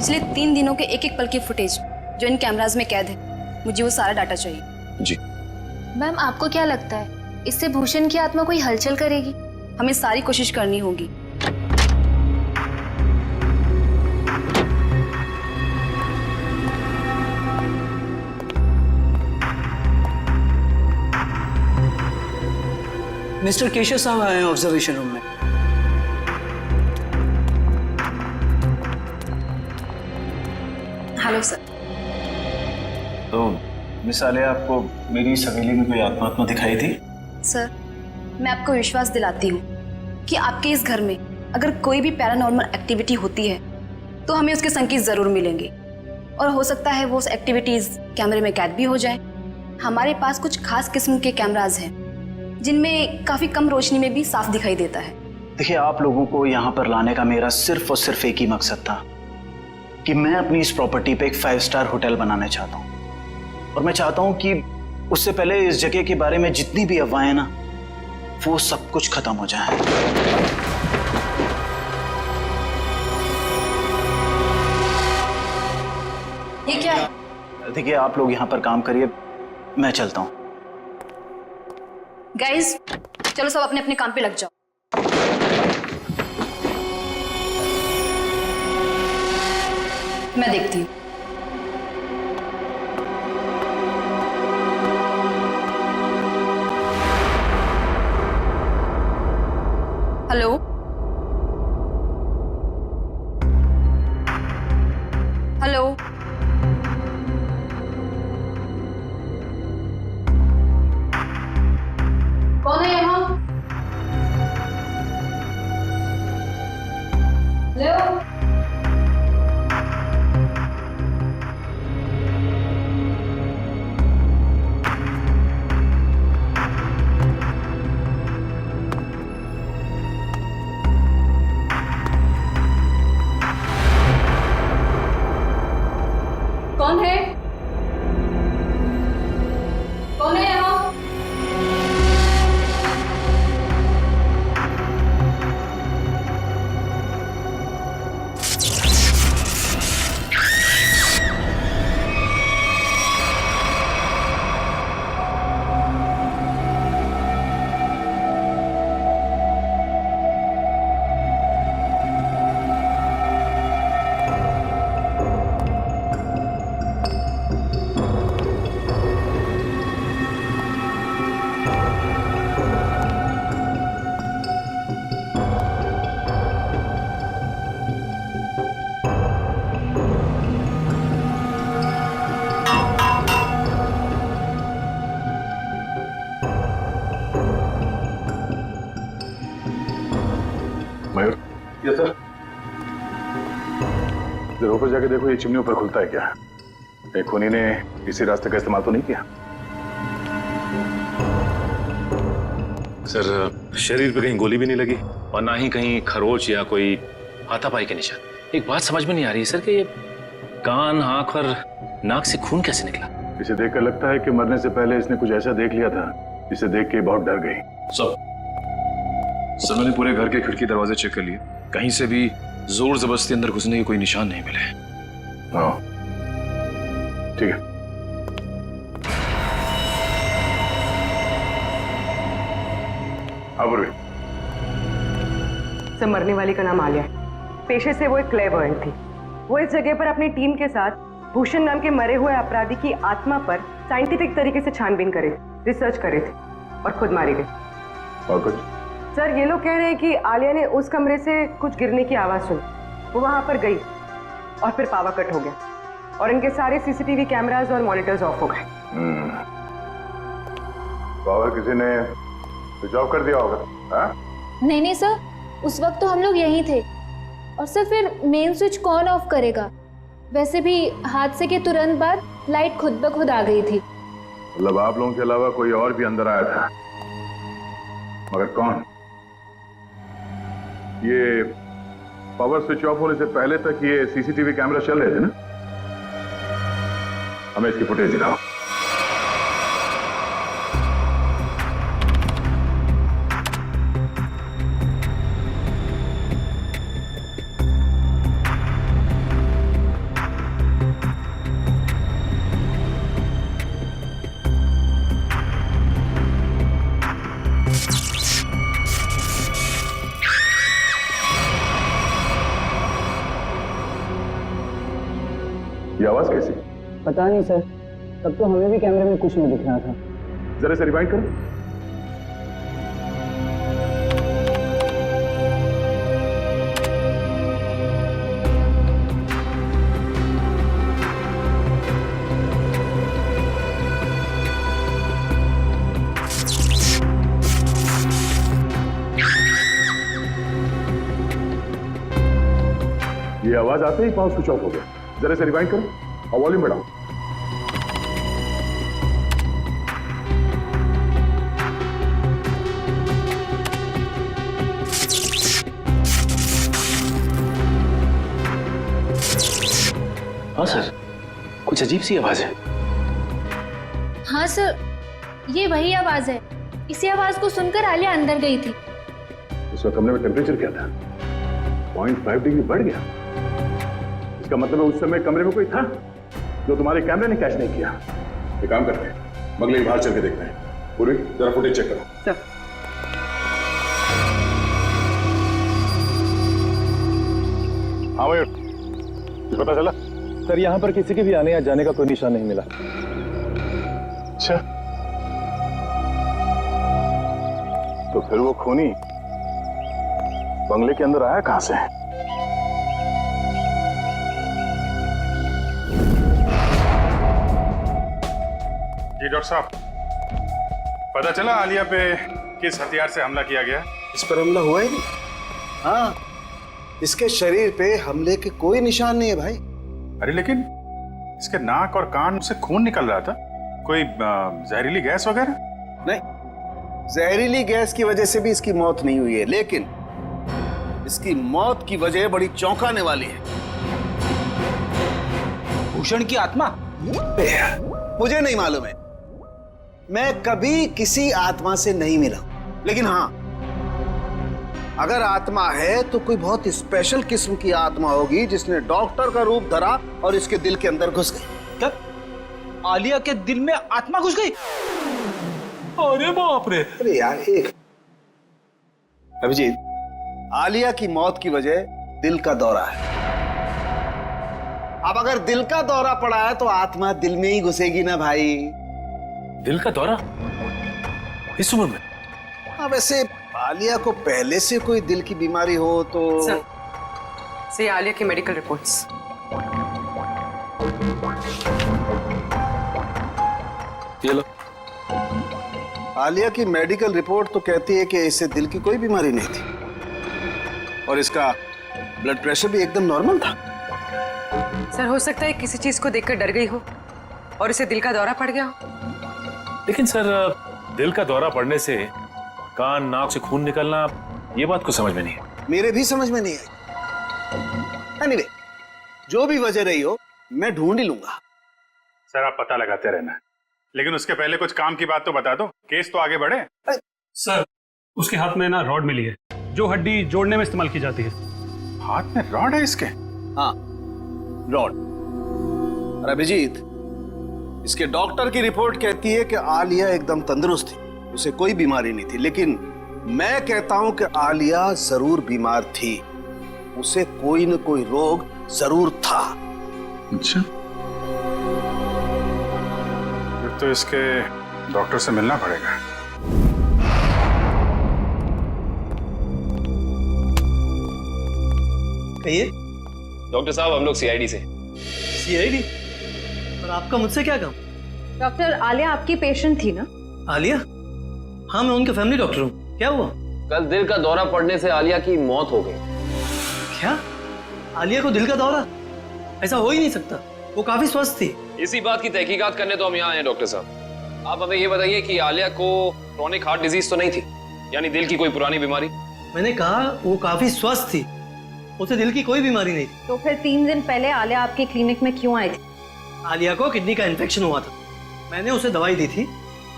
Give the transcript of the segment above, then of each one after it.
पिछले 3 दिनों के एक एक पल की फुटेज जो इन कैमराज में कैद है, मुझे वो सारा डाटा चाहिए। जी मैम, आपको क्या लगता है इससे भूषण की आत्मा कोई हलचल करेगी? हमें सारी कोशिश करनी होगी। मिस्टर केशव साहब आए हैं ऑब्जर्वेशन रूम में। Hello sir. तो मिस आलिया, आपको मेरी इस हवेली में कोई आत्मा दिखाई थी? सर, मैं आपको विश्वास दिलाती हूँ कि आपके इस घर में अगर कोई भी पैरानॉर्मल एक्टिविटी होती है तो हमें उसके संकेत जरूर मिलेंगे, और हो सकता है वो एक्टिविटीज कैमरे में कैद भी हो जाए। हमारे पास कुछ खास किस्म के कैमराज हैं जिनमें काफी कम रोशनी में भी साफ दिखाई देता है। देखिए, आप लोगों को यहाँ पर लाने का मेरा सिर्फ और सिर्फ एक ही मकसद था कि मैं अपनी इस प्रॉपर्टी पे एक 5 स्टार होटल बनाना चाहता हूँ, और मैं चाहता हूँ कि उससे पहले इस जगह के बारे में जितनी भी अफवाहें ना, वो सब कुछ खत्म हो जाए। ये क्या है? देखिए, आप लोग यहाँ पर काम करिए, मैं चलता हूँ। गाइस, चलो सब अपने अपने काम पे लग जाओ। मैं देखती हूँ। हेलो, हेलो, कौन है यहाँ? हेलो, कौन है? कौन है यहाँ? मयूर, यस सर। जरा ऊपर जाके देखो, ये चिमनी ऊपर खुलता है क्या? एक खूनी ने इसी रास्ते का इस्तेमाल तो नहीं किया? सर, शरीर पे कहीं गोली भी नहीं लगी और ना ही कहीं खरोच या कोई हाथापाई के निशान। एक बात समझ में नहीं आ रही है सर कि ये कान, आंख और नाक से खून कैसे निकला? इसे देखकर लगता है कि मरने से पहले इसने कुछ ऐसा देख लिया था जिसे देख के बहुत डर गई। सर, मैंने पूरे घर के खिड़की दरवाजे चेक कर लिए, कहीं से भी जोर जबरदस्ती अंदर घुसने के कोई निशान नहीं मिले। हाँ, ठीक है। सर, मरने वाली का नाम आलिया है। पेशे से वो एक क्लेवर्ड थी। वो इस जगह पर अपनी टीम के साथ भूषण नाम के मरे हुए अपराधी की आत्मा पर साइंटिफिक तरीके से छानबीन करे, रिसर्च करे थे और खुद मारे गए। और कुछ? सर, ये लोग कह रहे हैं कि आलिया ने उस कमरे से कुछ गिरने की आवाज सुनी, वो वहां पर गई और फिर पावर कट हो गया और इनके सारे सीसीटीवी कैमरास और मॉनिटर्स ऑफ हो गए। पावर किसी ने स्विच ऑफ कर दिया होगा। हाँ? नहीं नहीं सर, उस वक्त तो हम लोग यहीं थे। और सर, फिर मेन स्विच कौन ऑफ करेगा? वैसे भी हादसे के तुरंत बाद लाइट खुद ब खुद आ गई थी। मतलब आप लोगों के अलावा कोई और भी अंदर आया था, मगर कौन? ये पावर स्विच ऑफ होने से पहले तक ये सीसीटीवी कैमरा चल रहे थे ना? हमें इसकी फुटेज दिखाओ। आवाज कैसी? पता नहीं सर, तब तो हमें भी कैमरे में कुछ नहीं दिख रहा था। जरा से रिवाइंड करो। ये आवाज आते ही पावर स्विच ऑफ हो गया। जरा से रिवाइंड करो और वॉल्यूम बढ़ाओ। हाँ सर, कुछ अजीब सी आवाज है। हाँ सर, ये वही आवाज है। इसी आवाज को सुनकर आलिया अंदर गई थी। उस वक्त कमरे में टेम्परेचर क्या था? 0.5 डिग्री बढ़ गया। इसका मतलब है उस समय कमरे में कोई था जो तुम्हारे कैमरे ने कैच नहीं किया। एक काम करते हैं, बगले के बाहर चल के देखते हैं। पूरी जरा फुटेज चेक करो। सर, हाँ भाई, कुछ पता चला? सर यहाँ पर किसी के भी आने या जाने का कोई निशान नहीं मिला। अच्छा, तो फिर वो खूनी बंगले के अंदर आया कहां से? जी डॉक्टर साहब, पता चला आलिया पे किस हथियार से हमला किया गया? इस पर हमला हुआ ही नहीं। हाँ, इसके शरीर पे हमले के कोई निशान नहीं है भाई। अरे लेकिन इसके नाक और कान से खून निकल रहा था। कोई जहरीली गैस वगैरह? नहीं, जहरीली गैस की वजह से भी इसकी मौत नहीं हुई है, लेकिन इसकी मौत की वजह बड़ी चौंकाने वाली है। भूषण की आत्मा? मुझे नहीं मालूम है, मैं कभी किसी आत्मा से नहीं मिला, लेकिन हाँ, अगर आत्मा है तो कोई बहुत स्पेशल किस्म की आत्मा होगी जिसने डॉक्टर का रूप धरा और इसके दिल के अंदर घुस गई। कब? आलिया के दिल में आत्मा घुस गई? अरे बाप रे! अरे यार, एक अभिजीत, आलिया की मौत की वजह दिल का दौरा है। अब अगर दिल का दौरा पड़ा है तो आत्मा दिल में ही घुसेगी ना भाई। दिल का दौरा इस उम्र में? हाँ, वैसे आलिया को पहले से कोई दिल की बीमारी हो तो सर, आलिया की मेडिकल रिपोर्ट्स। ये लो। आलिया की मेडिकल रिपोर्ट तो कहती है कि इसे दिल की कोई बीमारी नहीं थी और इसका ब्लड प्रेशर भी एकदम नॉर्मल था। सर, हो सकता है किसी चीज को देखकर डर गई हो और इसे दिल का दौरा पड़ गया हो। लेकिन सर, दिल का दौरा पड़ने से कान नाक से खून निकलना, ये बात को समझ में नहीं है। मेरे भी समझ में नहीं आई। एनीवे, जो भी वजह रही हो, मैं ढूंढ ही लूंगा। सर, आप पता लगाते रहना, लेकिन उसके पहले कुछ काम की बात तो बता दो, केस तो आगे बढ़े। सर, उसके हाथ में ना रॉड मिली है जो हड्डी जोड़ने में इस्तेमाल की जाती है। हाथ में रॉड है इसके? हाँ, रॉड। और अभिजीत, इसके डॉक्टर की रिपोर्ट कहती है कि आलिया एकदम तंदुरुस्त थी, उसे कोई बीमारी नहीं थी, लेकिन मैं कहता हूं कि आलिया जरूर बीमार थी, उसे कोई न कोई रोग जरूर था। अच्छा, फिर तो इसके डॉक्टर से मिलना पड़ेगा। कहिए। डॉक्टर साहब, हम लोग सीआईडी से। सीआईडी? और आपका मुझसे क्या काम? डॉक्टर, आलिया आपकी पेशेंट थी ना? आलिया? हाँ, मैं उनका फैमिली डॉक्टर हूँ। क्या हुआ? कल दिल का दौरा पड़ने से आलिया की मौत हो गई। क्या? आलिया को दिल का दौरा? ऐसा हो ही नहीं सकता, वो काफी स्वस्थ थी। इसी बात की तहकीकात करने तो हम यहाँ आए हैं डॉक्टर साहब। आप हमें ये बताइए कि आलिया को क्रोनिक हार्ट डिजीज तो नहीं थी, यानी दिल की कोई पुरानी बीमारी? मैंने कहा वो काफी स्वस्थ थी, उसे दिल की कोई बीमारी नहीं थी। तो फिर 3 दिन पहले आलिया आपके क्लिनिक में क्यों आई थी? आलिया को किडनी का इन्फेक्शन हुआ था, मैंने उसे दवाई दी थी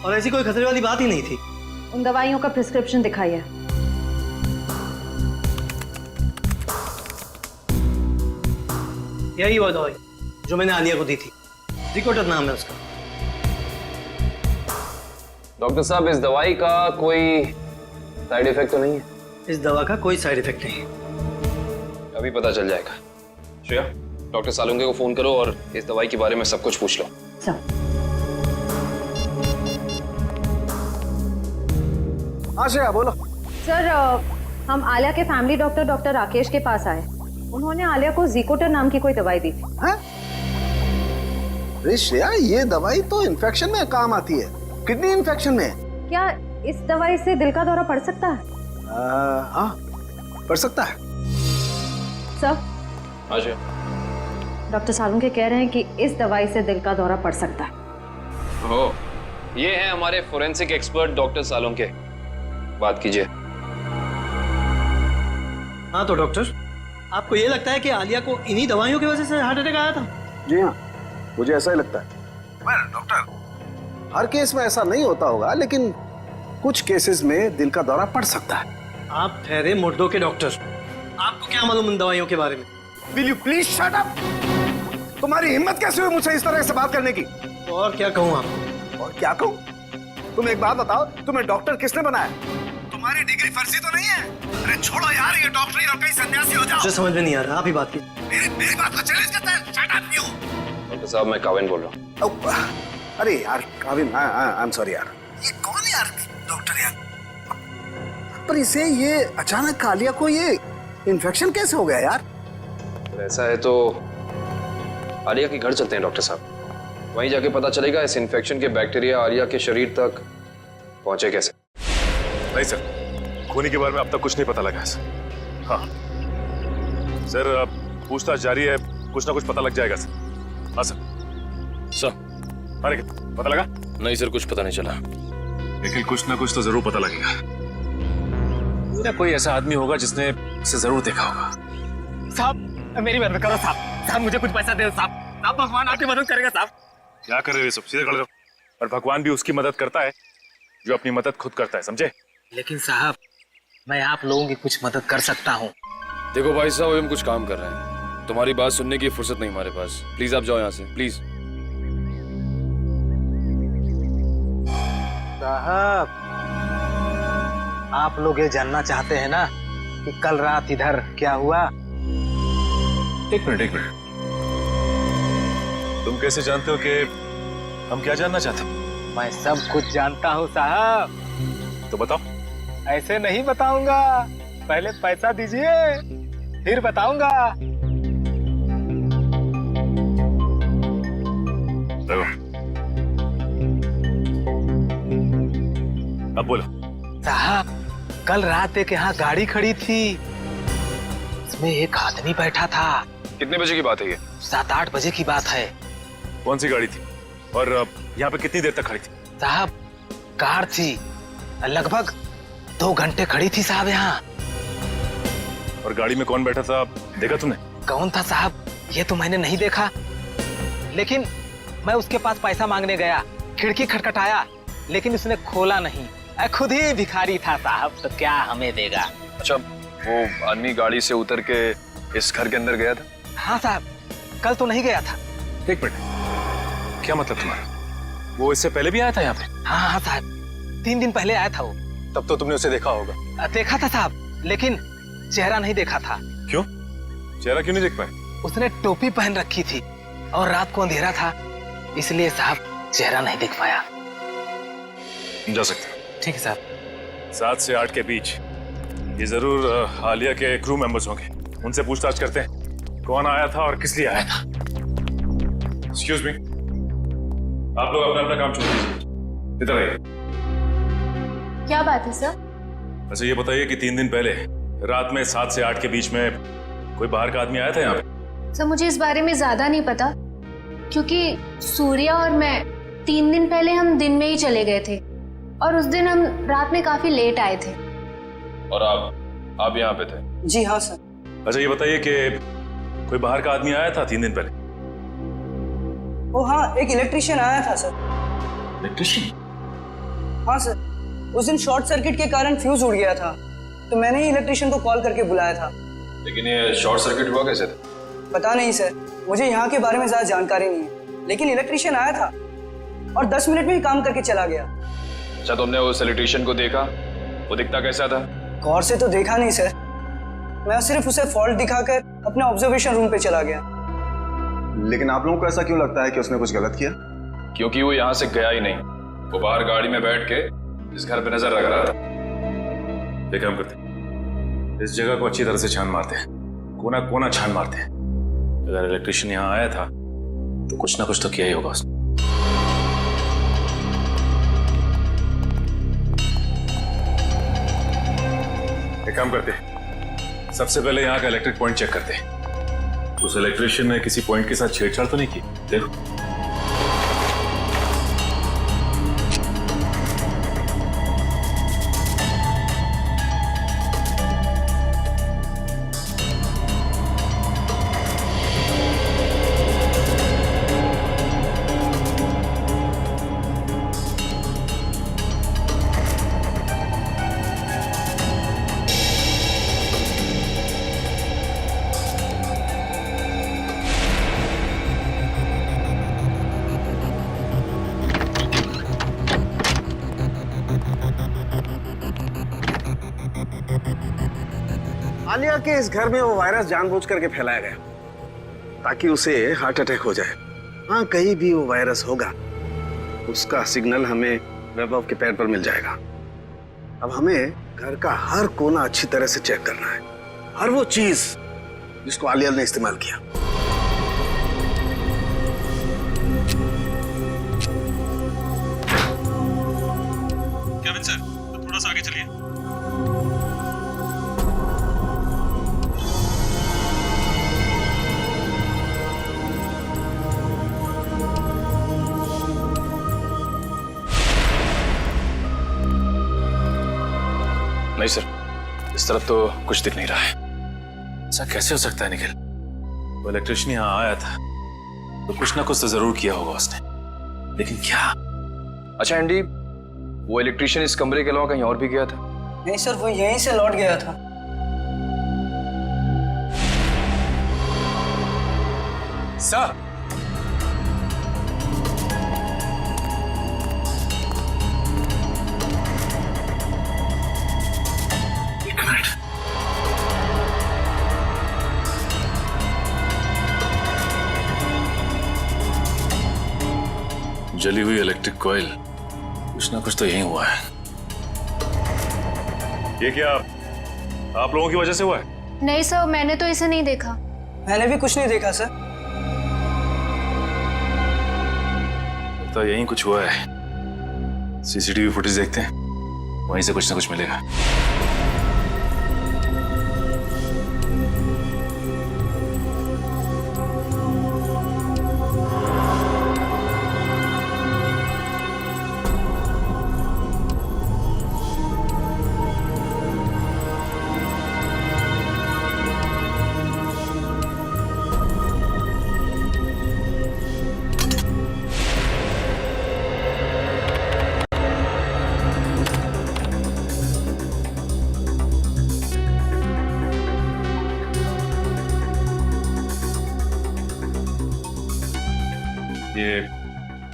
और ऐसी कोई खतरे वाली बात ही नहीं थी। उन दवाइयों का प्रिस्क्रिप्शन दिखाइए। यही वो दवाई जो मैंने आलिया को दी थी, रिकोटर नाम है उसका। डॉक्टर साहब, इस दवाई का कोई साइड इफेक्ट तो नहीं है? इस दवा का कोई साइड इफेक्ट नहीं है। अभी पता चल जाएगा। श्रेया, डॉक्टर सालुंके को फोन करो और इस दवाई के बारे में सब कुछ पूछ लो। हाँ श्रेया बोलो। सर हम आलिया के फैमिली डॉक्टर डॉक्टर राकेश के पास आए। उन्होंने आलिया को ज़िकोटर नाम की कोई दवाई दी थी। हैं? अरे श्रेया, ये दवाई तो इन्फेक्शन में काम आती है, किडनी इन्फेक्शन में। क्या इस दवाई से दिल का दौरा पड़ सकता है? हाँ पड़ सकता है। सर हाँ जी। डॉक्टर सालुंके कह रहे हैं कि इस दवाई से दिल का दौरा पड़ सकता है। हो, ये हैं हमारे फोरेंसिक एक्सपर्ट डॉक्टर सालुंके, बात कीजिए। हाँ तो डॉक्टर, आपको ये लगता है कि आलिया को इन्हीं दवाइयों की वजह से हार्ट अटैक आया था? जी हाँ, मुझे ऐसा ही लगता है। डॉक्टर, हर केस में ऐसा नहीं होता होगा, लेकिन कुछ केसेस में दिल का दौरा पड़ सकता है। आप ठहरे मुर्दों के डॉक्टर, आपको क्या मालूम इन दवाइयों के बारे में? Will you please shut up? तुम्हारी हिम्मत कैसे हुई मुझसे इस तरह से बात करने की? और क्या कहूँ आपको? और क्या कहूँ? तुम एक बात बताओ, तुम्हें डॉक्टर किसने बनाया? तुम्हारी डिग्री फर्जी तो नहीं है? अरे छोड़ो यार ये डॉक्टरी और कहीं सन्यासी हो जाओ। मुझे समझ में नहीं आ रहा, आप ही बात कीजिए। मेरी बात को चैलेंज करता है? Shut up you! डॉक्टर साहब, मैं काविन बोल रहा हूँ। अरे यार काविन, आई एम सॉरी यार। ये कौन यार डॉक्टर यार? पर इसे ये अचानक आलिया को ये इन्फेक्शन कैसे हो गया यार? ऐसा है तो आलिया के घर चलते हैं डॉक्टर साहब, वहीं जाके पता चलेगा इस इन्फेक्शन के बैक्टीरिया आलिया के शरीर तक पहुंचे कैसे। नहीं सर, खूनी के बारे में अब तक कुछ नहीं पता लगा सर। हाँ सर, पूछताछ जारी है, कुछ ना कुछ पता लग जाएगा सर। हाँ सर। अरे पता लगा? नहीं सर, कुछ पता नहीं चला, लेकिन कुछ ना कुछ तो जरूर पता लगेगा। कोई ऐसा आदमी होगा जिसने इसे जरूर देखा होगा। साहब मेरी मदद करो साहब, साहब मुझे कुछ पैसा दे साहब, साहब भगवान आपकी मदद करेगा साहब। क्या कर रहे हो सब, सीधे खड़े रहो। और भगवान भी उसकी मदद करता है जो अपनी मदद खुद करता है, समझे? लेकिन साहब मैं आप लोगों की कुछ मदद कर सकता हूँ। देखो भाई साहब, हम कुछ काम कर रहे हैं, तुम्हारी बात सुनने की फुर्सत नहीं हमारे पास। प्लीज आप जाओ यहाँ से, प्लीज। साहब आप लोग ये जानना चाहते हैं ना कि कल रात इधर क्या हुआ? एक मिनट। तुम कैसे जानते हो कि हम क्या जानना चाहते हैं? मैं सब कुछ जानता हूँ साहब। तो बताओ। ऐसे नहीं बताऊंगा, पहले पैसा दीजिए फिर बताऊंगा। अब बोलो। साहब कल रात एक यहाँ गाड़ी खड़ी थी, इसमें एक आदमी बैठा था। कितने बजे की बात है ये? 7-8 बजे की बात है। कौन सी गाड़ी थी और यहाँ पे कितनी देर तक खड़ी थी? साहब कार थी, लगभग 2 घंटे खड़ी थी साहब यहाँ। और गाड़ी में कौन बैठा था देखा तूने? कौन था साहब ये तो मैंने नहीं देखा, लेकिन मैं उसके पास पैसा मांगने गया, खिड़की खटखटाया लेकिन उसने खोला नहीं। खुद ही भिखारी था साहब, तो क्या हमें देगा। अच्छा, वो आदमी गाड़ी से उतर के इस घर के अंदर गया था? हाँ साहब, कल तो नहीं गया था। एक मिनट, क्या मतलब तुम्हारा? वो इससे पहले भी आया था यहाँ पे? हाँ साहब, 3 दिन पहले आया था वो। तब तो तुमने उसे देखा होगा? देखा था साहब, लेकिन चेहरा नहीं देखा था। क्यों? चेहरा क्यों नहीं देख पाए? उसने टोपी पहन रखी थी और रात को अंधेरा था, इसलिए साहब चेहरा नहीं देख पाया। जा सकते। ठीक है साहब। 7 से 8 के बीच ये जरूर आलिया के क्रू मेंबर्स होंगे। उनसे पूछताछ करते हैं कौन आया था और किस लिए आया था। एक्सक्यूज मी, आप लोग अपना अपना काम छोड़ दीजिए, इधर आइए। क्या बात है सर? अच्छा ये बताइए कि 3 दिन पहले रात में 7 से 8 के बीच में कोई बाहर का आदमी आया था यहाँ पे? सर मुझे इस बारे में ज्यादा नहीं पता, क्योंकि सूर्या और मैं 3 दिन पहले हम दिन में ही चले गए थे और उस दिन हम रात में काफी लेट आए थे। और आप यहाँ पे थे? जी हाँ सर। अच्छा ये बताइए कि कोई बाहर का आदमी आया था 3 दिन पहले? ओ हाँ, एक इलेक्ट्रिशियन आया था सर। इलेक्ट्रिशियन? हाँ सर, उस दिन शॉर्ट सर्किट के कारण फ्यूज उड़ गया था, तो मैंने ही इलेक्ट्रिशियन को कॉल करके बुलाया था। लेकिन ये शॉर्ट सर्किट हुआ कैसे था? पता नहीं सर, मुझे यहाँ के बारे में ज्यादा जानकारी नहीं है, लेकिन इलेक्ट्रिशियन आया था और 10 मिनट में ही काम करके चला गया। अच्छा, तुमने उस इलेक्ट्रिशियन को देखा? वो दिखता कैसा था? गौर से तो देखा नहीं सर, मैं सिर्फ उसे फॉल्ट दिखाकर अपने ऑब्जर्वेशन रूम पे चला गया। लेकिन आप लोगों को ऐसा क्यों लगता है कि उसने कुछ गलत किया? क्योंकि वो यहाँ से गया ही नहीं, वो बाहर गाड़ी में बैठ के इस घर पे नजर लगा रहा था। एक काम करते, इस जगह को अच्छी तरह से छान मारते हैं, कोना कोना छान मारते हैं। अगर इलेक्ट्रिशियन यहाँ आया था तो कुछ ना कुछ तो किया ही होगा उसने। एक काम करते, सबसे पहले यहाँ का इलेक्ट्रिक पॉइंट चेक करते हैं। उस इलेक्ट्रिशियन ने किसी पॉइंट के साथ छेड़छाड़ तो नहीं की? देखो। आलिया के इस घर में वो वायरस जानबूझ करके फैलाया गया ताकि उसे हार्ट अटैक हो जाए। हाँ, कहीं भी वो वायरस होगा उसका सिग्नल हमें वैभव के पैर पर मिल जाएगा। अब हमें घर का हर कोना अच्छी तरह से चेक करना है, हर वो चीज जिसको आलिया ने इस्तेमाल किया। केविन सर, तो थोड़ा सा आगे चलिए। नहीं सर, इस तरफ तो कुछ दिख नहीं रहा है। ऐसा कैसे हो सकता है निखिल? वो इलेक्ट्रिशियन यहाँ आया था तो कुछ ना कुछ तो जरूर किया होगा उसने, लेकिन क्या? अच्छा एंडी, वो इलेक्ट्रिशियन इस कमरे के अलावा कहीं और भी गया था? नहीं सर, वो यहीं से लौट गया था। सर, एक मिनट। जली हुई इलेक्ट्रिक कॉइल, कुछ ना कुछ तो यही हुआ है। ये क्या आप लोगों की वजह से हुआ है? नहीं सर, मैंने तो इसे नहीं देखा। मैंने भी कुछ नहीं देखा सर। तो यही कुछ हुआ है। सीसीटीवी फुटेज देखते हैं, वहीं से कुछ ना कुछ मिलेगा। ये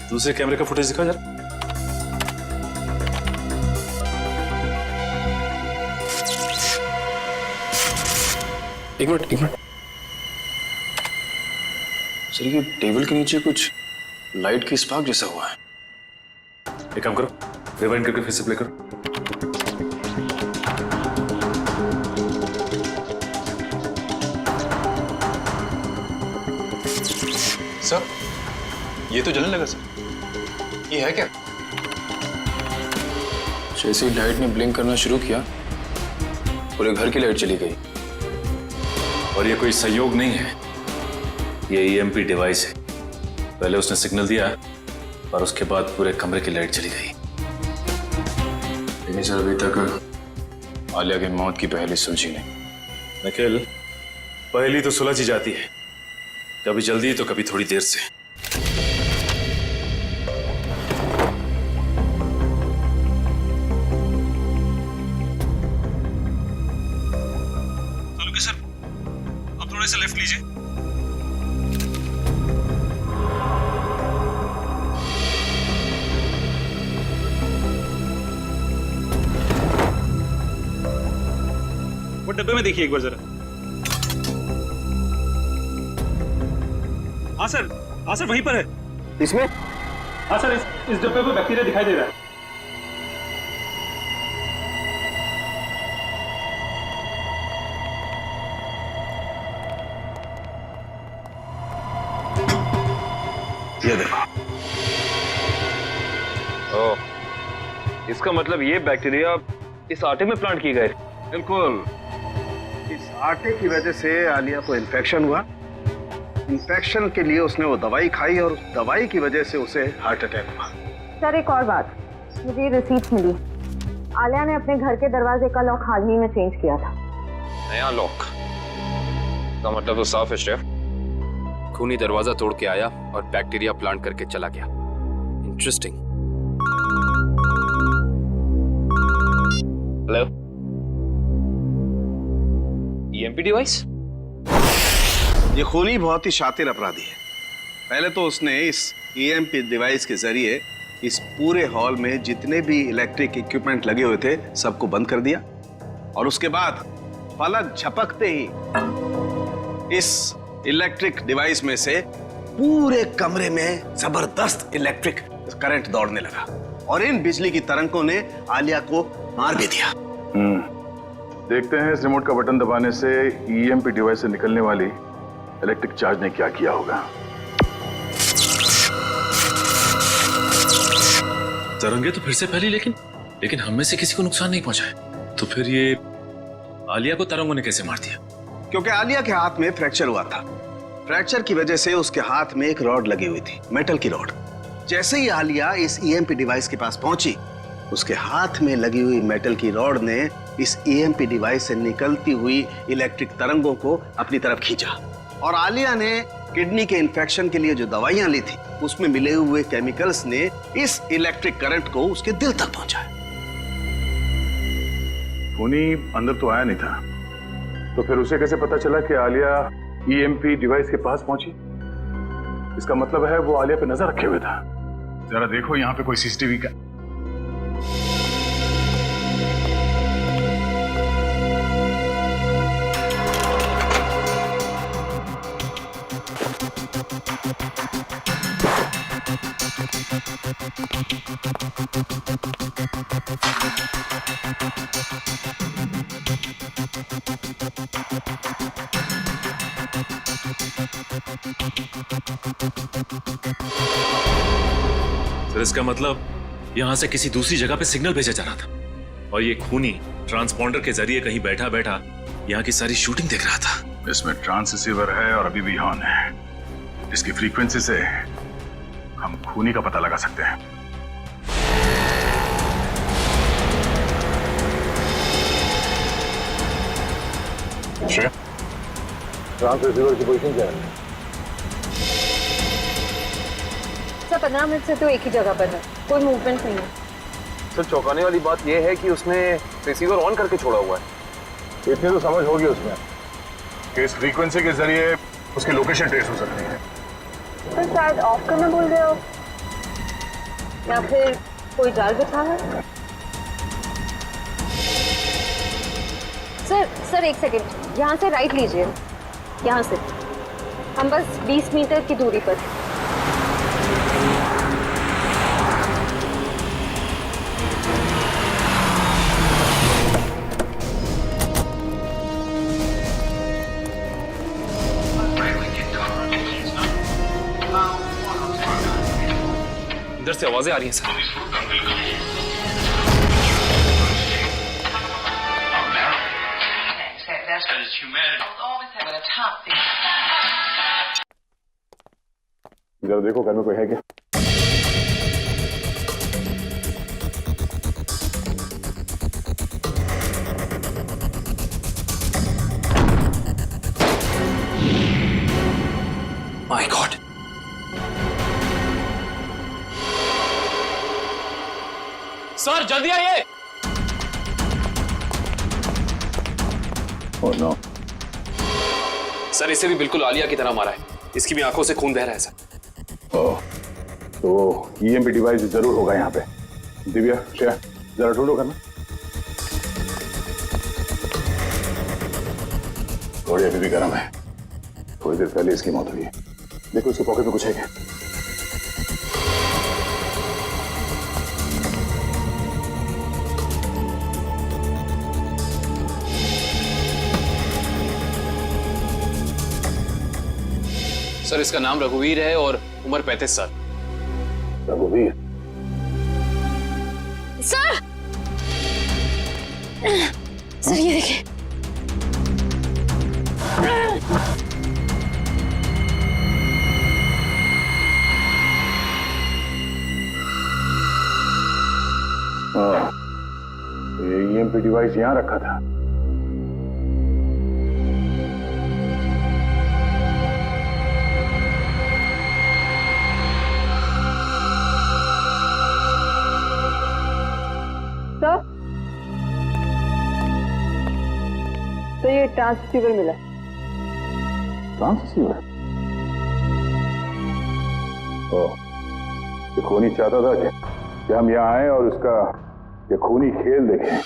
दूसरे कैमरे का फुटेज दिखा जरा। एक मिनट। सर, ये टेबल के नीचे कुछ लाइट की स्पार्क जैसा हुआ है। एक काम करो, रिवाइंड करके फिर से प्ले करो। सर, ये तो जलने लगा सर। ये है क्या? जैसे ही लाइट ने ब्लिंक करना शुरू किया, पूरे घर की लाइट चली गई। और ये कोई संयोग नहीं है, ये ईएमपी डिवाइस है। पहले उसने सिग्नल दिया और उसके बाद पूरे कमरे की लाइट चली गई। लेकिन सर, अभी तक आलिया की मौत की पहली सुलझी नहीं। निखिल, पहली तो सुलझ ही जाती है, कभी जल्दी तो कभी थोड़ी देर से। सर, अब थोड़ा सा लेफ्ट लीजिए। वो डब्बे में देखिए एक बार जरा। हाँ सर वहीं पर है। इसमें? हाँ सर, इस डब्बे पर बैक्टीरिया दिखाई दे रहा है। ये देखो। ओह, इसका मतलब ये बैक्टीरिया इस आटे में प्लांट किए गए। बिल्कुल, इस आटे की वजह से आलिया को इन्फेक्शन हुआ। इन्फेक्शन के लिए उसने वो दवाई खाई और उस दवाई की वजह से उसे हार्ट अटैक हुआ। सर एक और बात, मुझे रिसीट मिली। आलिया ने अपने घर के दरवाजे का लॉक हाल ही में चेंज किया था। नया लॉक का मतलब तो साफ है शेफ। खूनी दरवाजा तोड़ के आया और बैक्टीरिया प्लांट करके चला गया। इंटरेस्टिंग। Hello, EMP device? ये खूनी बहुत ही शातिर अपराधी है। पहले तो उसने इस ईएमपी डिवाइस के जरिए इस पूरे हॉल में जितने भी इलेक्ट्रिक इक्विपमेंट लगे हुए थे सबको बंद कर दिया और उसके बाद पलक झपकते ही इस इलेक्ट्रिक डिवाइस में से पूरे कमरे में जबरदस्त इलेक्ट्रिक करंट दौड़ने लगा और इन बिजली की तरंगों ने आलिया को मार भी दिया। देखते हैं इस रिमोट का बटन दबाने से ईएमपी डिवाइस से निकलने वाली इलेक्ट्रिक चार्ज ने क्या किया होगा। तरंगे तो फिर से फैली, लेकिन हम में से किसी को नुकसान नहीं पहुंचा है। तो फिर ये आलिया को तरंगों ने कैसे मार दिया? क्योंकि आलिया के हाथ में फ्रैक्चर हुआ था। फ्रैक्चर की वजह से उसके हाथ में एक रॉड लगी हुई थी, मेटल की रॉड। जैसे ही आलिया इस ईएमपी डिवाइस के पास पहुंची, उसके हाथ में लगी हुई मेटल की रॉड ने इस ईएमपी डिवाइस से निकलती हुई इलेक्ट्रिक तरंगों को अपनी तरफ खींचा और आलिया ने किडनी के इन्फेक्शन के लिए जो दवाइयां ली थी उसमें मिले हुए केमिकल्स ने इस इलेक्ट्रिक करंट को उसके दिल तक पहुंचाया। खूनी अंदर तो आया नहीं था, तो फिर उसे कैसे पता चला कि आलिया ईएमपी डिवाइस के पास पहुंची? इसका मतलब है वो आलिया पे नजर रखे हुए था। जरा देखो यहाँ पे कोई सीसीटीवी का। सर इसका मतलब यहां से किसी दूसरी जगह पे सिग्नल भेजा जा रहा था और ये खूनी ट्रांसपॉन्डर के जरिए कहीं बैठा बैठा यहाँ की सारी शूटिंग देख रहा था। इसमें ट्रांससीवर है और अभी भी ऑन है। इसकी फ्रीक्वेंसी से हम खूनी का पता लगा सकते हैं। ट्रांससीवर की पोजीशन क्या है? सर 15 मिनट से तो एक ही जगह पर है, कोई मूवमेंट नहीं है। सर चौंकाने वाली बात यह है कि उसने रिसीवर ऑन करके छोड़ा हुआ है। इतनी तो समझ होगी उसमें कि इस फ्रीक्वेंसी के जरिए उसकी लोकेशन ट्रेस हो सकती है। सर शायद ऑफ करना बोल रहे हो या फिर कोई जाल बिछा है। सर एक सेकंड, यहाँ से राइट लीजिए। यहाँ से हम बस 20 मीटर की दूरी पर। इधर से आवाजें आ रही हैं सर। जरा देखो घर में कोई है क्या? माय गॉड, सर जल्दी आइए। Oh no. सर इसे भी बिल्कुल आलिया की तरह मारा है, इसकी भी आंखों से खून बह रहा है सर। ओह, तो ईएमपी डिवाइस जरूर होगा यहाँ पे। दिव्या, श्रेया, जरा ढूंढो करना। थोड़ी अभी भी गर्म है, थोड़ी देर पहले इसकी मौत हुई है। देखो उसके पॉकेट में कुछ है क्या? सर इसका नाम रघुवीर है और उम्र 35 साल। रघुवीर? सर सर ये देखिए। हाँ, ये EMP डिवाइस यहाँ रखा था। तो ये ट्रांससीवर मिला। ट्रांससीवर? ओह, ये खूनी चाहता था कि हम यहाँ आए और उसका ये खूनी खेल देखें,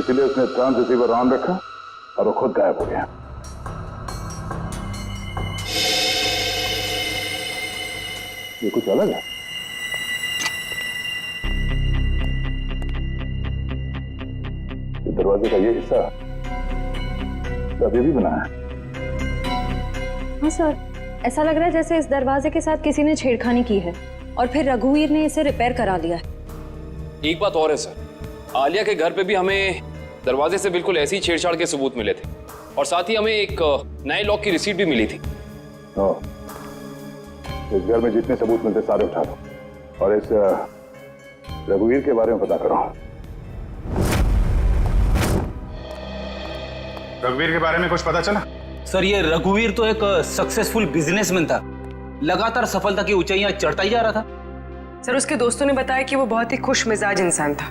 इसलिए उसने ट्रांससीवर ऑन रखा और वो खुद गायब हो गया। ये कुछ अलग है। ये दरवाजे का ये हिस्सा अभी भी बना है। हाँ सर, ऐसा लग रहा है जैसे इस दरवाजे के साथ किसी ने छेड़खानी की है और फिर रघुवीर ने इसे रिपेयर करा लिया है। एक बात और है सर, आलिया के घर पे भी हमें दरवाजे से बिल्कुल ऐसी छेड़छाड़ के सबूत मिले थे और साथ ही हमें एक नए लॉक की रिसीट भी मिली थी। इस घर में जितने सबूत मिलते सारे उठा दो और इस रघुवीर के बारे में पता करो। रघुवीर के बारे में कुछ पता चला? सर ये रघुवीर तो एक सक्सेसफुल बिजनेसमैन था, लगातार सफलता की ऊंचाइयां चढ़ता ही जा रहा था। सर उसके दोस्तों ने बताया कि वो बहुत ही खुश मिजाज इंसान था।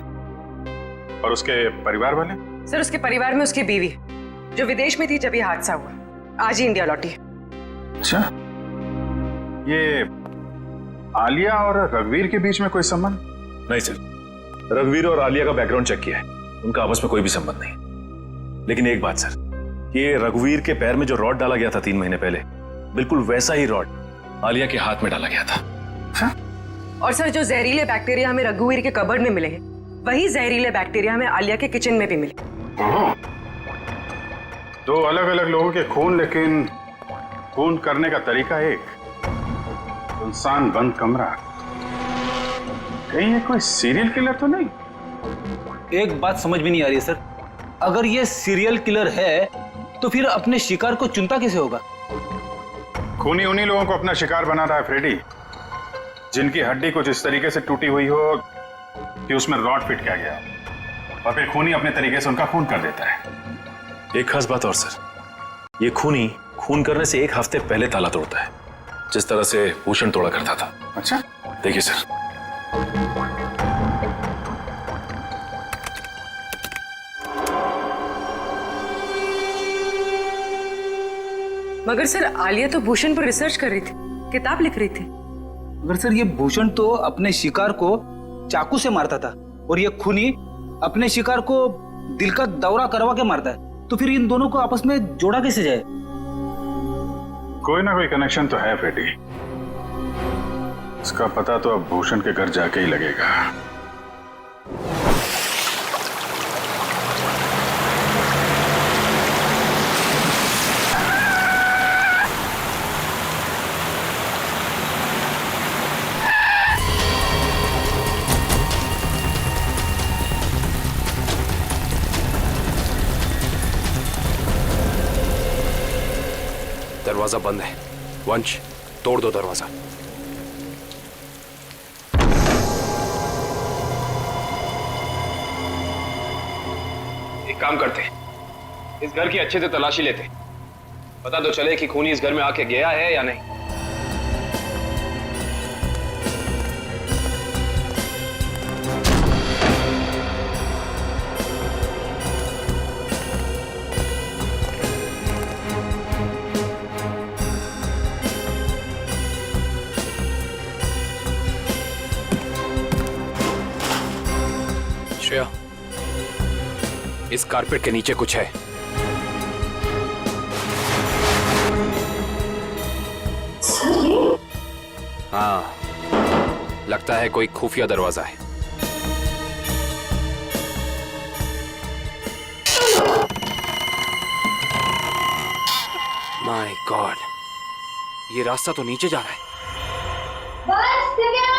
और उसके परिवार वाले? सर उसके परिवार में उसकी बीवी जो विदेश में थी जब ये हादसा हुआ, आज ही इंडिया लौटी है। अच्छा, ये आलिया और रघुवीर के बीच में कोई संबंध? नहीं सर, रघुवीर और आलिया का बैकग्राउंड चेक किया है, उनका आपस में कोई भी संबंध नहीं। लेकिन एक बात सर, ये रघुवीर के पैर में जो रॉड डाला गया था 3 महीने पहले, बिल्कुल वैसा ही रॉड आलिया के हाथ में डाला गया था। और सर जो जहरीले बैक्टीरिया हमें रघुवीर के कबर्ड में मिले हैं, वही जहरीले बैक्टीरिया हमें आलिया के किचन में भी मिले। दो अलग अलग लोगों के खून, लेकिन खून करने का तरीका एक। सुनसान बंद कमरा, कहीं ये कोई सीरियल किलर तो नहीं? एक बात समझ में नहीं आ रही है सर, अगर ये सीरियल किलर है तो फिर अपने शिकार को चुनता कैसे होगा? खूनी उन्हीं लोगों को अपना शिकार बनाता है फ्रेडी, जिनकी हड्डी कुछ इस तरीके से टूटी हुई हो कि उसमें रॉड फिट किया गया, और फिर खूनी अपने तरीके से उनका खून कर देता है। एक खास बात और सर, ये खूनी खून करने से 1 हफ्ते पहले ताला तोड़ता है, जिस तरह से भूषण तोड़ा करता था। अच्छा, देखिए सर, मगर सर आलिया तो भूषण पर रिसर्च कर रही थी, किताब लिख रही थी। मगर सर ये भूषण तो अपने शिकार को चाकू से मारता था और ये खूनी अपने शिकार को दिल का दौरा करवा के मारता है, तो फिर इन दोनों को आपस में जोड़ा कैसे जाए? कोई ना कोई कनेक्शन तो है फ्रेडी, इसका पता तो अब भूषण के घर जाके ही लगेगा। दरवाजा बंद है, वंश तोड़ दो दरवाजा। एक काम करते, इस घर की अच्छे से तलाशी लेते, पता तो चले कि खूनी इस घर में आके गया है या नहीं। श्रेया, इस कारपेट के नीचे कुछ है। सर ये हाँ, लगता है कोई खुफिया दरवाजा है। माय गॉड, ये रास्ता तो नीचे जा रहा है। बस दिव्या।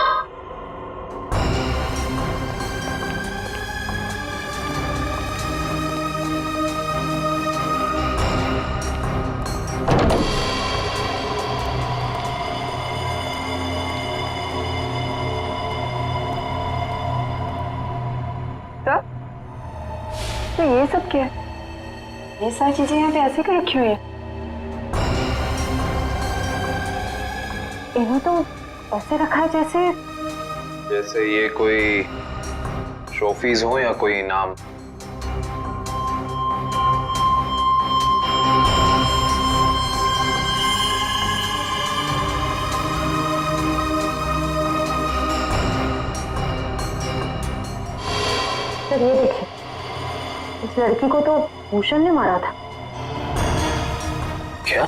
तो ये सब क्या है? ये सारी चीजें यहाँ पे ऐसे क्यों रखी हुई है? इन्हें तो ऐसे रखा है जैसे ये कोई ट्रॉफीज हो या कोई इनाम। सर ये देखिए, इस लड़की को तो भूषण ने मारा था। क्या?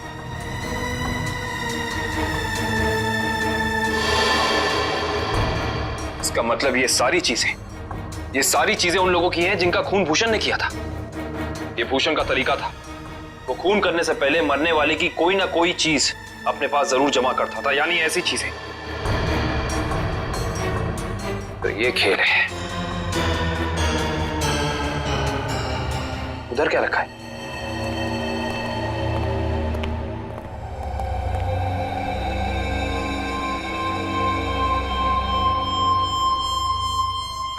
इसका मतलब ये सारी चीजें उन लोगों की हैं जिनका खून भूषण ने किया था। ये भूषण का तरीका था, वो खून करने से पहले मरने वाले की कोई ना कोई चीज अपने पास जरूर जमा करता था, यानी ऐसी चीजें। तो ये खेल है। उधर क्या रखा है?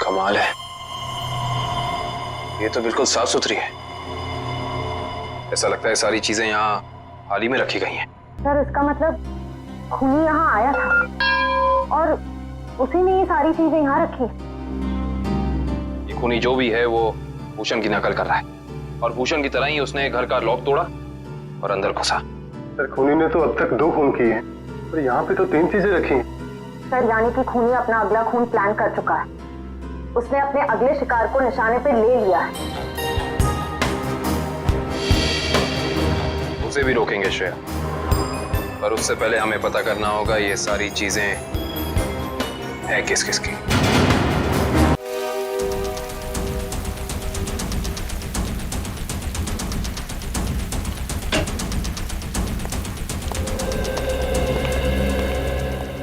कमाल है, ये तो बिल्कुल साफ सुथरी है। ऐसा लगता है सारी चीजें यहाँ हाल ही में रखी गई हैं। सर इसका मतलब खूनी यहाँ आया था और उसी ने ये सारी चीजें यहाँ रखी। ये खूनी जो भी है वो भूषण की नकल कर रहा है, और भूषण की तरह ही उसने घर का लॉक तोड़ा और अंदर घुसा। सर खूनी ने तो अब तक 2 खून किए हैं, पर यहाँ पे तो 3 चीजें रखी हैं। सर यानी कि खूनी अपना अगला खून प्लान कर चुका है। उसने अपने अगले शिकार को निशाने पे ले लिया है। उसे भी रोकेंगे श्रेया, पर उससे पहले हमें पता करना होगा ये सारी चीजें है किस किस की।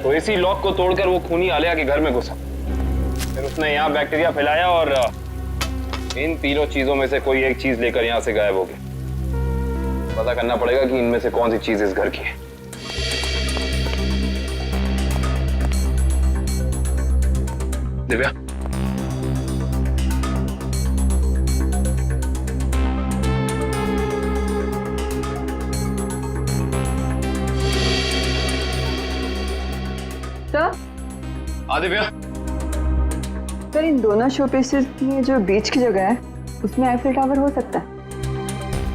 तो इसी लॉक को तोड़कर वो खूनी आलिया के घर में घुसा, फिर उसने यहाँ बैक्टीरिया फैलाया और इन तीनों चीजों में से कोई एक चीज लेकर यहाँ से गायब हो गया। पता करना पड़ेगा कि इनमें से कौन सी चीज इस घर की है। दिव्या, दिव्या, सर इन दोनों शो पीसेस में जो बीच की जगह है उसमें आईफिल टावर हो सकता है।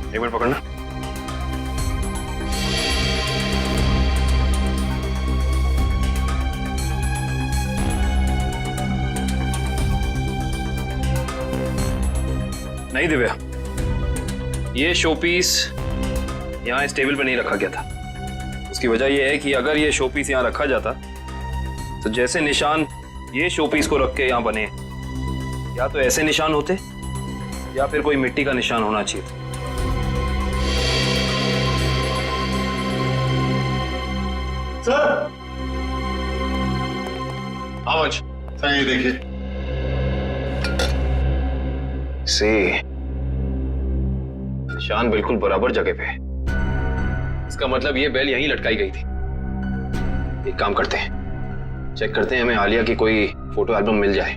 एक मिनट पकड़ना। नहीं दिव्या, ये शो पीस यहाँ इस टेबल पे नहीं रखा गया था। उसकी वजह यह है कि अगर ये शो पीस यहाँ रखा जाता तो जैसे निशान ये शो पीस को रख के यहाँ बने, या तो ऐसे निशान होते या फिर कोई मिट्टी का निशान होना चाहिए था। सर वंश, सर ये देखिए। निशान बिल्कुल बराबर जगह पे है। इसका मतलब ये बेल यहीं लटकाई गई थी। एक काम करते हैं, चेक करते हैं हमें आलिया की कोई फोटो एल्बम मिल जाए।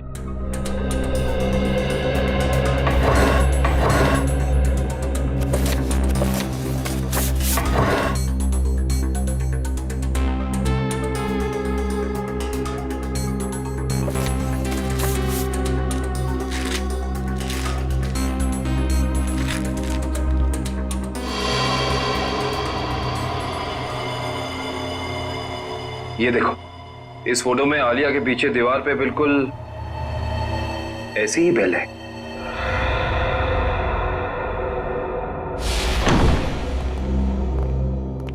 ये देखो, इस फोटो में आलिया के पीछे दीवार पे बिल्कुल ऐसी ही बेल है।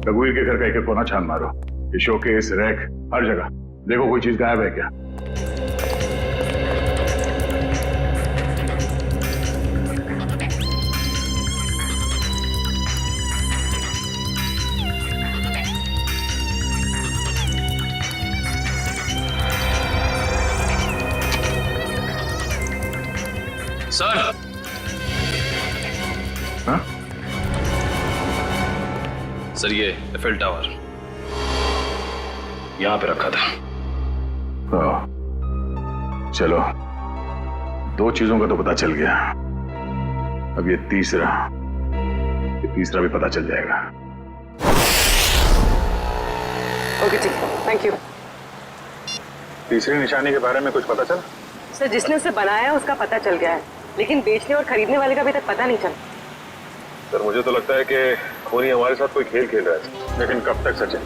रघुवीर के घर का एक कोना छान मारो। ये शोकेस, रैक हर जगह देखो कोई चीज गायब है क्या। सर। हाँ? सर ये एफएल टावर यहां पे रखा था। चलो 2 चीजों का तो पता चल गया, अब ये तीसरा भी पता चल जाएगा। ओके ठीक, थैंक यू। तीसरी निशानी के बारे में कुछ पता चला? सर जिसने उसे बनाया उसका पता चल गया है, लेकिन बेचने और खरीदने वाले का अभी तक पता नहीं चला। सर मुझे तो लगता है कि खूनी हमारे साथ कोई खेल खेल रहा है। लेकिन कब तक सचिन?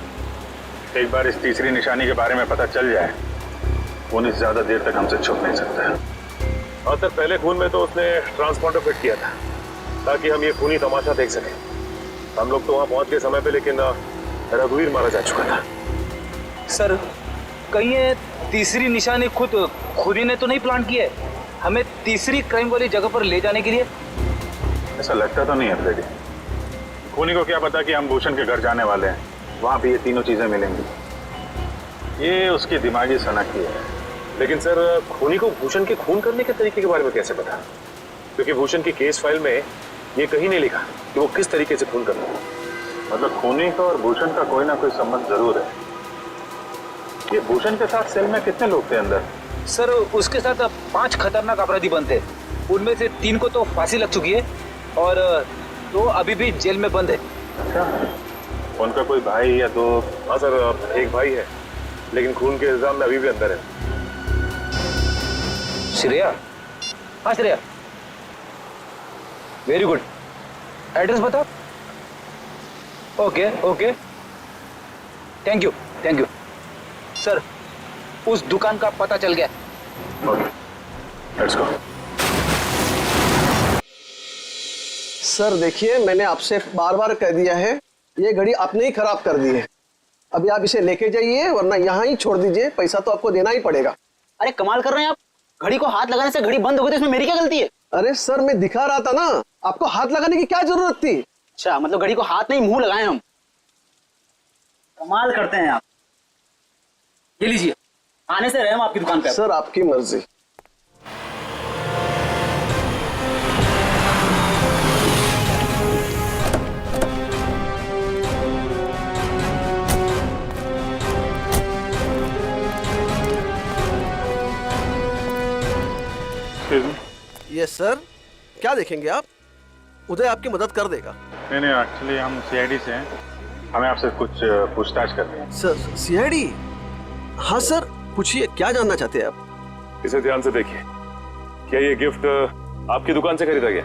एक बार इस तीसरी निशानी के बारे में पता चल जाए, खूनी ज्यादा देर तक हमसे छुप नहीं सकता है। और सर पहले खून में तो उसने ट्रांसपॉन्डर फिट किया था ताकि हम ये खूनी तमाशा देख सकें। हम लोग तो वहां पहुंच गए समय पे, लेकिन रघुवीर मारा जा चुका था। सर कहीं ये तीसरी निशानी खुद ही ने तो नहीं प्लान की है हमें तीसरी क्राइम वाली जगह पर ले जाने के लिए? ऐसा लगता तो नहीं है फ्रेडी। खूनी को क्या पता कि हम भूषण के घर जाने वाले हैं, वहां भी ये तीनों चीजें मिलेंगी। ये उसकी दिमागी सनक ही है। लेकिन सर खूनी को भूषण के खून करने के तरीके के बारे में कैसे पता? क्योंकि भूषण की केस फाइल में ये कहीं नहीं लिखा कि वो किस तरीके से खून करता है। मतलब खूनी का और भूषण का कोई ना कोई संबंध जरूर है। ये भूषण के साथ सेल में कितने लोग थे अंदर? सर उसके साथ 5 खतरनाक अपराधी बंद थे, उनमें से 3 को तो फांसी लग चुकी है और 2 अभी भी जेल में बंद है। अच्छा, उनका कोई भाई या दो? हाँ सर एक भाई है, लेकिन खून के इल्जाम में अभी भी अंदर है। श्रेया? हाँ श्रेया, वेरी गुड। एड्रेस बताओ। Okay okay, thank you thank you. Sir उस दुकान का पता चल गया। Okay, let's go. सर देखिए, मैंने आपसे बार बार कह दिया है, ये घड़ी आपने ही खराब कर दी है। अभी आप इसे लेके जाइए, वरना यहाँ ही छोड़ दीजिए, पैसा तो आपको देना ही पड़ेगा। अरे कमाल कर रहे हैं आप, घड़ी को हाथ लगाने से घड़ी बंद हो गई तो इसमें मेरी क्या गलती है? अरे सर मैं दिखा रहा था ना, आपको हाथ लगाने की क्या जरूरत थी? अच्छा मतलब घड़ी को हाथ नहीं मुंह लगाए हम। कमाल करते हैं आप। ये लीजिए, आने से रहे हम आपकी दुकान पे। सर आपकी मर्जी। यस सर, क्या देखेंगे आप? उदय आपकी मदद कर देगा। नहीं एक्चुअली हम सीआईडी से हैं, हमें आपसे कुछ पूछताछ करनी है। Sir CID? हाँ सर पूछिए, क्या जानना चाहते हैं आप? इसे ध्यान से देखिए, क्या ये गिफ्ट आपकी दुकान से खरीदा गया?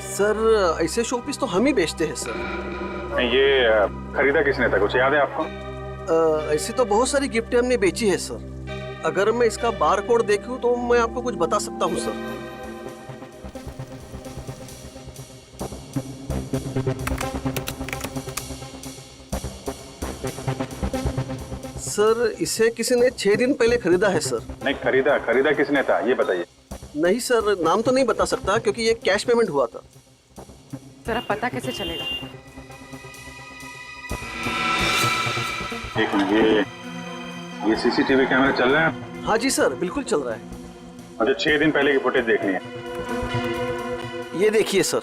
सर ऐसे शोपीस तो हम ही बेचते हैं सर। नहीं, ये खरीदा किसने था, कुछ याद है आपको? ऐसी तो बहुत सारी गिफ्टें हमने बेची है सर। अगर मैं इसका बार कोड देखूं तो मैं आपको कुछ बता सकता हूं सर। सर इसे किसी ने 6 दिन पहले खरीदा है सर। नहीं, खरीदा किसने था ये बताइए। नहीं सर, नाम तो नहीं बता सकता क्योंकि ये कैश पेमेंट हुआ था। जरा पता कैसे चलेगा? एक मिनट, ये सीसीटीवी कैमरा चल रहा है? हाँ जी सर, बिल्कुल चल रहा है। मुझे 6 दिन पहले की फुटेज देखनी है। ये देखिए सर।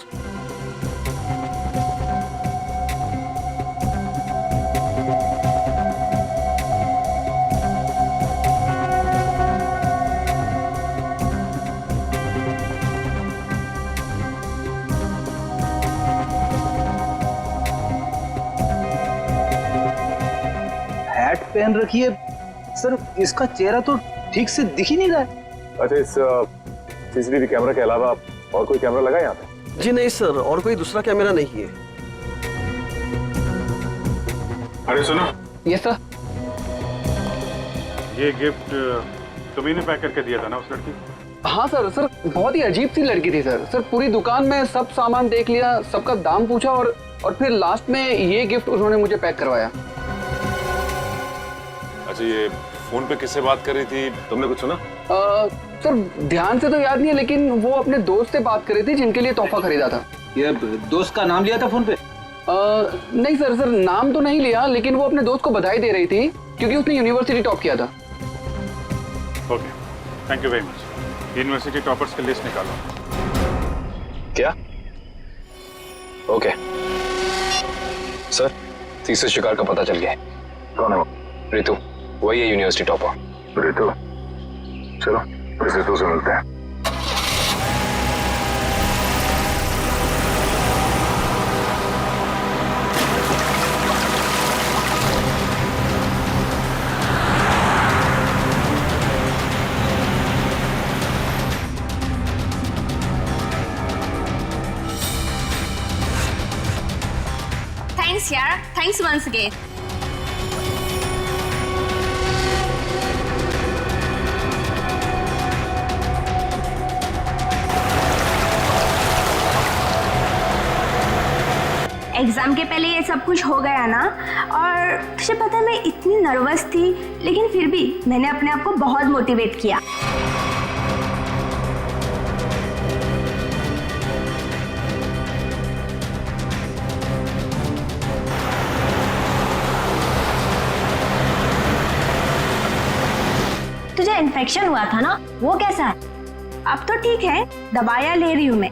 हैट पहन रखी है सर, इसका चेहरा तो ठीक से दिख ही नहीं रहा है। अच्छा, इस सीसीटीवी कैमरा के अलावा और कोई कैमरा लगा है यहाँ पे? जी नहीं सर, और कोई दूसरा कैमरा नहीं है। अरे सुनो। Yes sir. ये गिफ्ट तुम्ही ने पैक करके दिया था ना उस लड़की? हाँ सर। सर बहुत ही अजीब सी लड़की थी सर। सर पूरी दुकान में सब सामान देख लिया, सबका दाम पूछा और फिर लास्ट में ये गिफ्ट उन्होंने मुझे पैक करवाया। अच्छा, ये फोन पे किससे बात कर रही थी, तुमने कुछ सुना? सर ध्यान से तो याद नहीं है, लेकिन वो अपने दोस्त से बात कर रही थी जिनके लिए तोहफा खरीदा था। ये दोस्त का नाम लिया था फोन पे? नहीं सर नाम तो नहीं लिया, लेकिन वो अपने दोस्त को बधाई दे रही थी क्योंकि उसने यूनिवर्सिटी टॉप किया था। Okay, thank you very much. University toppers की लिस्ट निकालो। क्या? ओके सर, तीसरे शिकार का पता चल गया है। कौन है वो? रितु, वही है यूनिवर्सिटी टॉपर। रितु? चलो इस रितु से मिलते हैं। Thanks यार, thanks once again. एग्जाम के पहले ये सब कुछ हो गया ना, और तुझे पता है मैं इतनी नर्वस थी, लेकिन फिर भी मैंने अपने आप को बहुत मोटिवेट किया। तुझे इन्फेक्शन हुआ था ना, वो कैसा है? अब तो ठीक है, दवाइयाँ ले रही हूँ मैं।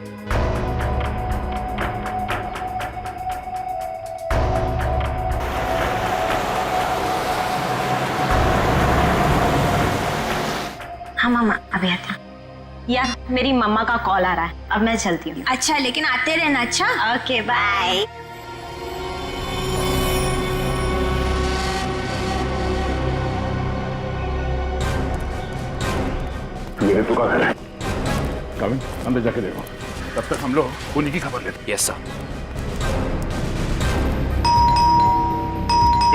हाँ मामा अभी आते हैं। यार मेरी मम्मा का कॉल आ रहा है, अब मैं चलती हूँ। अच्छा लेकिन आते रहना। अच्छा ओके बाय। ये रितु का घर है। कमिंग, अंदर जाके देखो। तब तक हम लोग खूनी की खबर लेते हैं। Yes sir.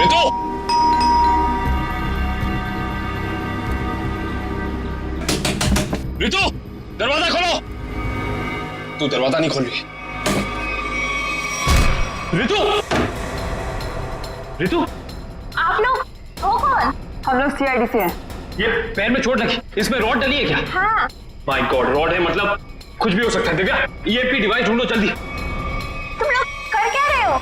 रितु! रितु, दरवाजा खोलो। तू दरवाजा नहीं खोल रही। रितु! रितु! आप लोग वो कौन? हम लोग सीआईडी से हैं। ये पैर में चोट लगी, इसमें रॉड डली है क्या? हाँ। माय गॉड, रॉड है मतलब कुछ भी हो सकता है। दिव्या, ईएमपी डिवाइस ढूंढो जल्दी। तुम लोग कर क्या रहे हो?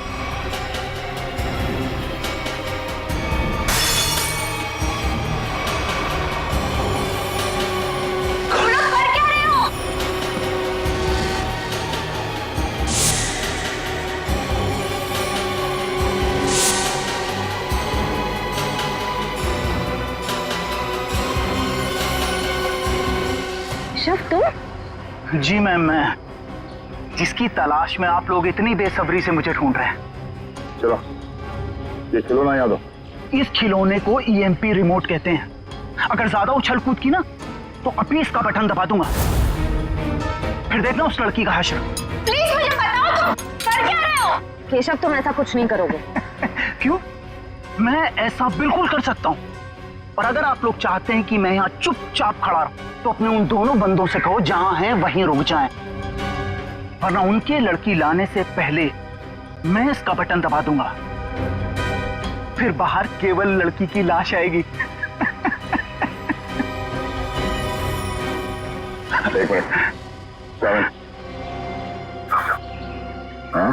तुम लोग कर क्या रहे हो? शिव तुम? जी मैम, मैं जिसकी तलाश में आप लोग इतनी बेसब्री से मुझे ढूंढ रहे हैं। चलो, ये खिलौना याद हो। इस खिलौने को ईएमपी रिमोट कहते हैं। अगर ज्यादा उछल कूद की ना तो अभी इसका बटन दबा दूंगा, फिर देखना उस लड़की का हश्र। प्लीज मुझे बताओ तुम कर क्या रहे हो? केशव तुम ऐसा कुछ नहीं करोगे। क्यों? मैं ऐसा बिल्कुल कर सकता हूँ। और अगर आप लोग चाहते हैं कि मैं यहाँ चुपचाप खड़ा रहूं तो अपने उन दोनों बंदों से कहो जहां हैं वहीं रुक जाएं, वरना उनके लड़की लाने से पहले मैं इसका बटन दबा दूंगा, फिर बाहर केवल लड़की की लाश आएगी। एक मिनट, हाँ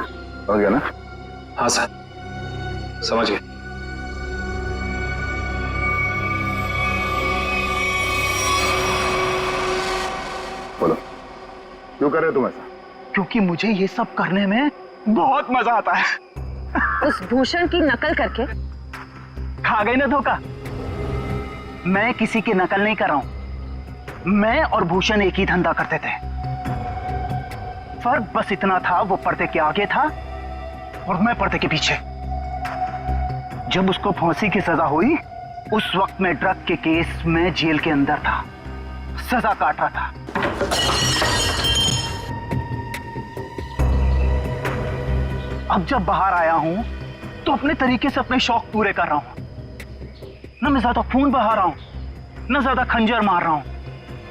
हो गया ना? हाँ सर, समझ गए। बोलो, क्यों कर रहे हो तुम ऐसा? क्योंकि मुझे ये सब करने में बहुत मजा आता है। उस भूषण की नकल करके खा गई ना धोखा। मैं किसी की नकल नहीं कर रहा हूं। मैं और भूषण एक ही धंधा करते थे। फर्क बस इतना था, वो पर्दे के आगे था और मैं पर्दे के पीछे। जब उसको फांसी की सजा हुई उस वक्त मैं ड्रग के केस में जेल के अंदर था, सजा काट रहा था। अब जब बाहर आया हूं तो अपने तरीके से अपने शौक पूरे कर रहा हूं। ना मैं ज्यादा खून बहा रहा हूं, ना ज्यादा खंजर मार रहा हूं,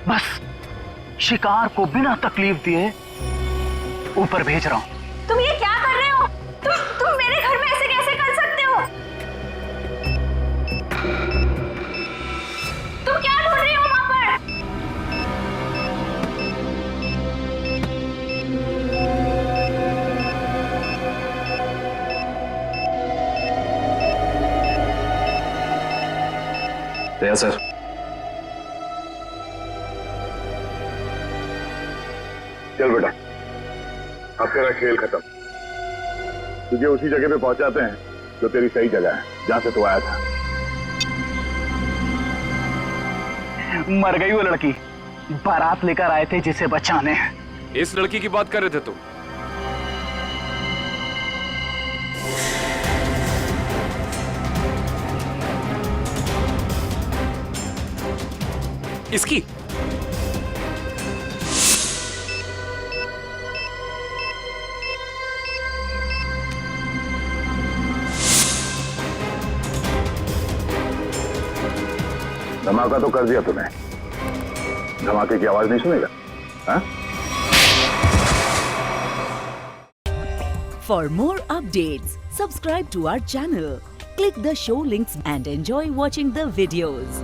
बस शिकार को बिना तकलीफ दिए ऊपर भेज रहा हूं। तुम ये क्या कर रहे हो? तुम मेरे घर में ऐसे कैसे कर सकते हो? गया सर। चल बेटा, अब तेरा खेल खत्म। तुझे उसी जगह पे पहुंचाते हैं जो तेरी सही जगह है, जहां से तू आया था। मर गई वो लड़की, बारात लेकर आए थे जिसे बचाने। इस लड़की की बात कर रहे थे तुम? इसकी? धमाका तो कर दिया तूने, धमाके की आवाज नहीं सुनेगा? हाँ? For more updates, subscribe to our channel, click the show links and enjoy watching the videos.